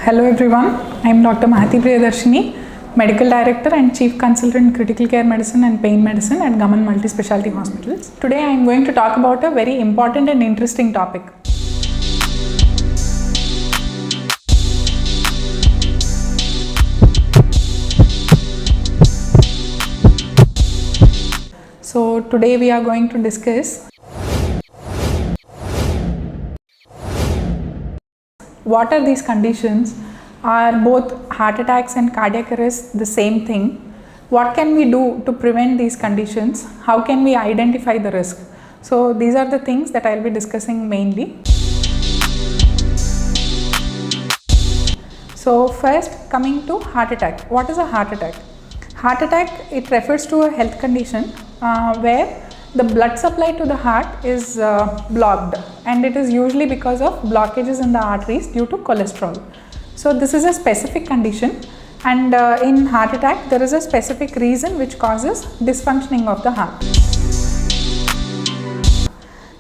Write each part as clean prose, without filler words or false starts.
Hello everyone, I am Dr. Mahati Priyadarshini, Medical Director and Chief Consultant Critical Care Medicine and Pain Medicine at Gaman Multi-Specialty Hospitals. Today I am going to talk about a very important and interesting topic. So today we are going to discuss what are these conditions. Are both heart attacks and cardiac arrest the same thing? What can we do to prevent these conditions? How can we identify the risk? So these are the things that I will be discussing mainly. So first, coming to heart attack. What is a heart attack? Heart attack, it refers to a health condition where the blood supply to the heart is blocked, and it is usually because of blockages in the arteries due to cholesterol. So this is a specific condition, and in heart attack there is a specific reason which causes dysfunctioning of the heart.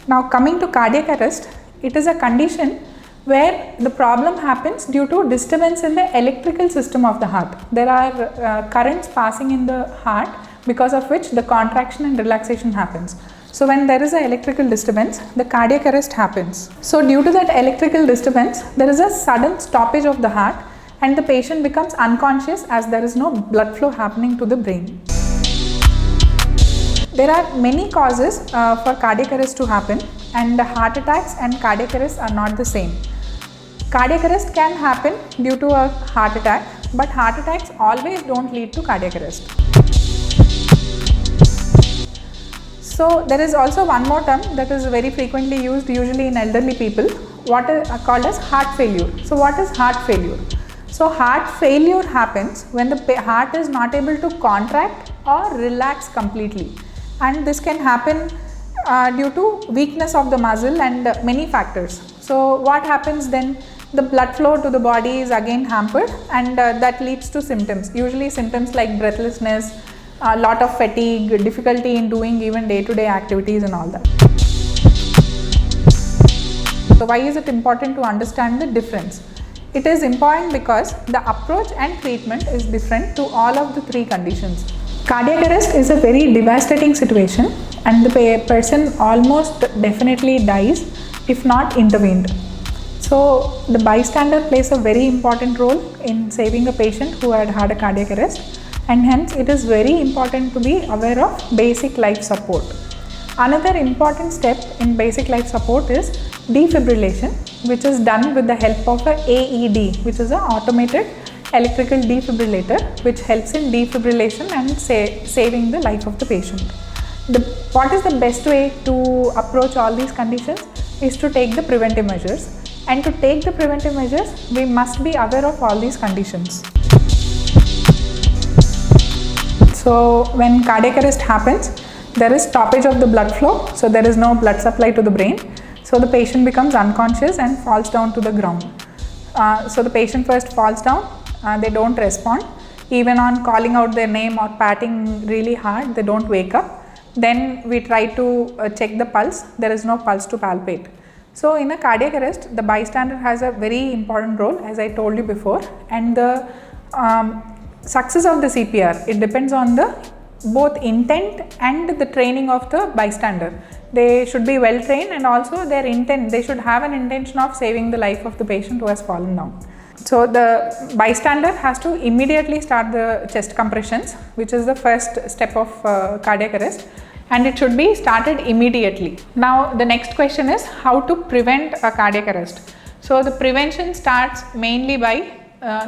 Now coming to cardiac arrest, it is a condition where the problem happens due to disturbance in the electrical system of the heart. There are currents passing in the heart, because of which the contraction and relaxation happens. So when there is an electrical disturbance, the cardiac arrest happens. So due to that electrical disturbance, there is a sudden stoppage of the heart and the patient becomes unconscious as there is no blood flow happening to the brain. There are many causes for cardiac arrest to happen, and the heart attacks and cardiac arrest are not the same. Cardiac arrest can happen due to a heart attack, but heart attacks always don't lead to cardiac arrest. So there is also one more term that is very frequently used, usually in elderly people, what is called as heart failure. So what is heart failure? So heart failure happens when the heart is not able to contract or relax completely, and this can happen due to weakness of the muscle and many factors. So what happens then? The blood flow to the body is again hampered, and that leads to symptoms, usually symptoms like breathlessness, a lot of fatigue, difficulty in doing even day-to-day activities and all that. So why is it important to understand the difference? It is important because the approach and treatment is different to all of the three conditions. Cardiac arrest is a very devastating situation, and the person almost definitely dies if not intervened. So the bystander plays a very important role in saving a patient who had a cardiac arrest, and hence it is very important to be aware of basic life support. Another important step in basic life support is defibrillation, which is done with the help of a AED, which is an automated electrical defibrillator, which helps in defibrillation and saving the life of the patient. What is the best way to approach all these conditions is to take the preventive measures, and to take the preventive measures we must be aware of all these conditions. So when cardiac arrest happens, there is stoppage of the blood flow, so there is no blood supply to the brain. So the patient becomes unconscious and falls down to the ground. So the patient first falls down, they don't respond. Even on calling out their name or patting really hard, they don't wake up. Then we try to check the pulse, there is no pulse to palpate. So in a cardiac arrest, the bystander has a very important role, as I told you before, and the success of the CPR, it depends on the both intent and the training of the bystander. They should be well trained, and also their intent, they should have an intention of saving the life of the patient who has fallen down. So the bystander has to immediately start the chest compressions, which is the first step of cardiac arrest, and it should be started immediately. Now the next question is how to prevent a cardiac arrest. So the prevention starts mainly by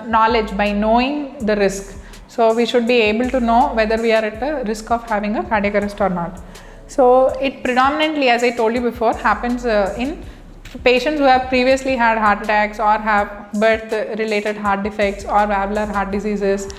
knowledge, by knowing the risk. So we should be able to know whether we are at a risk of having a cardiac arrest or not. So it predominantly, as I told you before, happens in patients who have previously had heart attacks or have birth related heart defects or valvular heart diseases.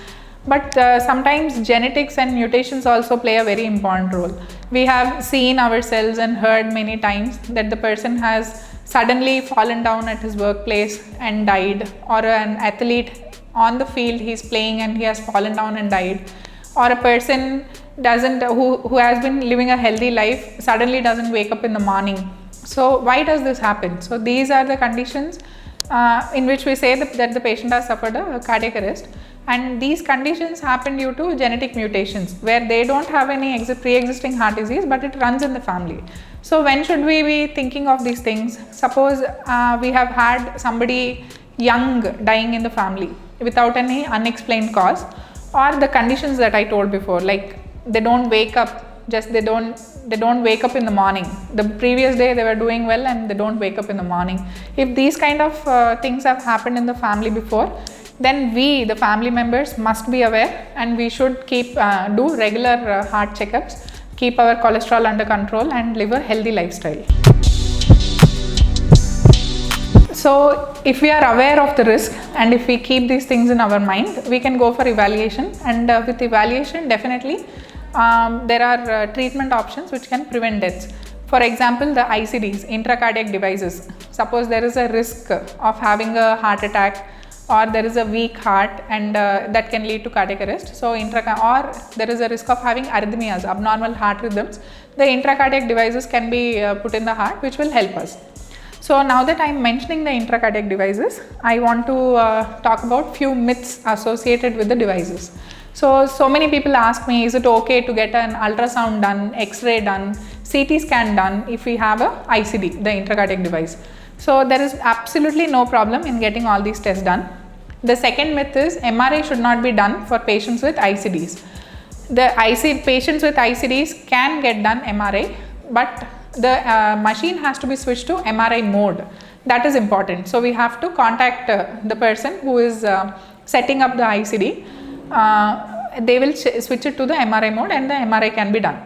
But sometimes genetics and mutations also play a very important role. We have seen ourselves and heard many times that the person has suddenly fallen down at his workplace and died, or an athlete on the field he's playing and he has fallen down and died, or a person who has been living a healthy life suddenly doesn't wake up in the morning. So why does this happen? So these are the conditions in which we say that the patient has suffered a cardiac arrest, and these conditions happen due to genetic mutations where they don't have any pre-existing heart disease, but it runs in the family. So when should we be thinking of these things? Suppose we have had somebody young dying in the family without any unexplained cause, or the conditions that I told before, like they don't wake up, they don't wake up in the morning. The previous day they were doing well and they don't wake up in the morning. If these kind of things have happened in the family before, then we, the family members, must be aware, and we should do regular heart checkups, keep our cholesterol under control, and live a healthy lifestyle. So if we are aware of the risk and if we keep these things in our mind, we can go for evaluation, and with evaluation definitely there are treatment options which can prevent deaths. For example, the ICDs, intracardiac devices. Suppose there is a risk of having a heart attack, or there is a weak heart, and that can lead to cardiac arrest. So or there is a risk of having arrhythmias, abnormal heart rhythms. The intracardiac devices can be put in the heart, which will help us. So now that I am mentioning the intracardiac devices, I want to talk about few myths associated with the devices. So many people ask me, is it okay to get an ultrasound done, X-ray done, CT scan done if we have a ICD, the intracardiac device? So there is absolutely no problem in getting all these tests done. The second myth is MRI should not be done for patients with ICDs. Patients with ICDs can get done MRI, but the machine has to be switched to MRI mode. That is important. So we have to contact the person who is setting up the ICD. They will switch it to the MRI mode, and the MRI can be done.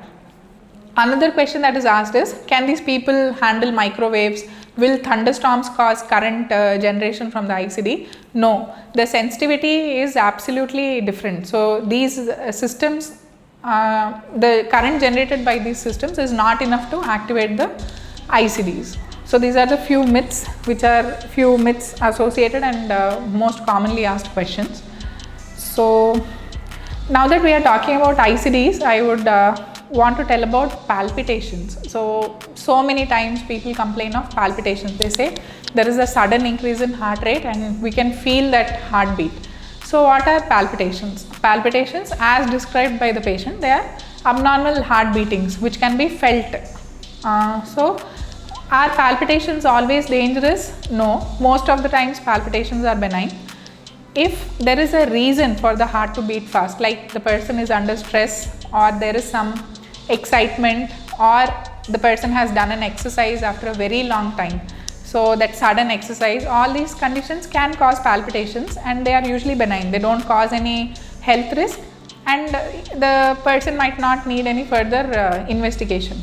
Another question that is asked is, can these people handle microwaves? Will thunderstorms cause current generation from the ICD? No, the sensitivity is absolutely different. So these systems, the current generated by these systems is not enough to activate the ICDs. So these are the few myths associated and most commonly asked questions. So now that we are talking about ICDs, I would want to tell about palpitations. So many times people complain of palpitations. They say there is a sudden increase in heart rate and we can feel that heartbeat. So what are palpitations? Palpitations, as described by the patient, they are abnormal heart beatings which can be felt. So are palpitations always dangerous? No, most of the times palpitations are benign. If there is a reason for the heart to beat fast, like the person is under stress, or there is some excitement, or the person has done an exercise after a very long time, so that sudden exercise, all these conditions can cause palpitations, and they are usually benign. They don't cause any health risk, and the person might not need any further investigation.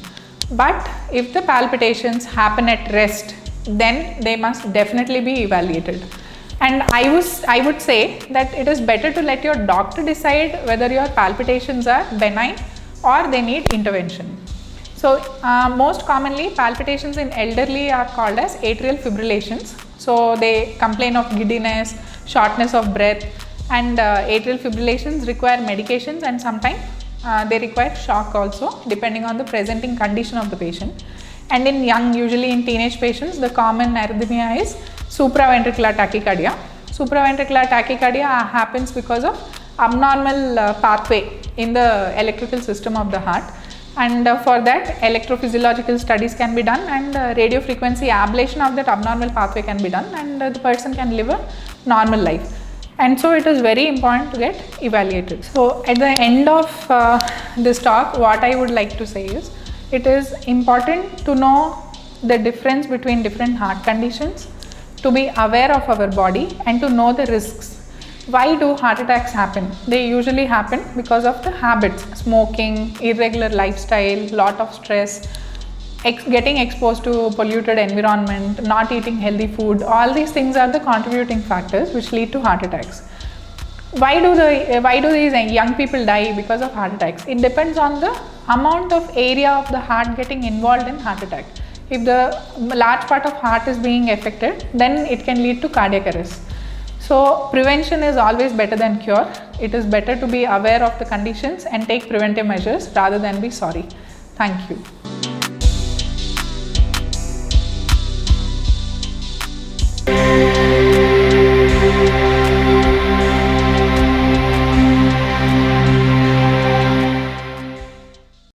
But if the palpitations happen at rest, then they must definitely be evaluated. And I would say that it is better to let your doctor decide whether your palpitations are benign or they need intervention. So most commonly palpitations in elderly are called as atrial fibrillations. So they complain of giddiness, shortness of breath, and atrial fibrillations require medications, and sometimes they require shock also, depending on the presenting condition of the patient. And in young, usually in teenage patients, the common arrhythmia is supraventricular tachycardia. Supraventricular tachycardia happens because of abnormal pathway in the electrical system of the heart, and for that electrophysiological studies can be done, and radiofrequency ablation of that abnormal pathway can be done, and the person can live a normal life. And so it is very important to get evaluated. So at the end of this talk, what I would like to say is, it is important to know the difference between different heart conditions, to be aware of our body, and to know the risks. Why do heart attacks happen? They usually happen because of the habits: smoking, irregular lifestyle, lot of stress, getting exposed to polluted environment, not eating healthy food. All these things are the contributing factors which lead to heart attacks. Why do these young people die because of heart attacks? It depends on the amount of area of the heart getting involved in heart attack. If the large part of heart is being affected, then it can lead to cardiac arrest. So prevention is always better than cure. It is better to be aware of the conditions and take preventive measures rather than be sorry. Thank you.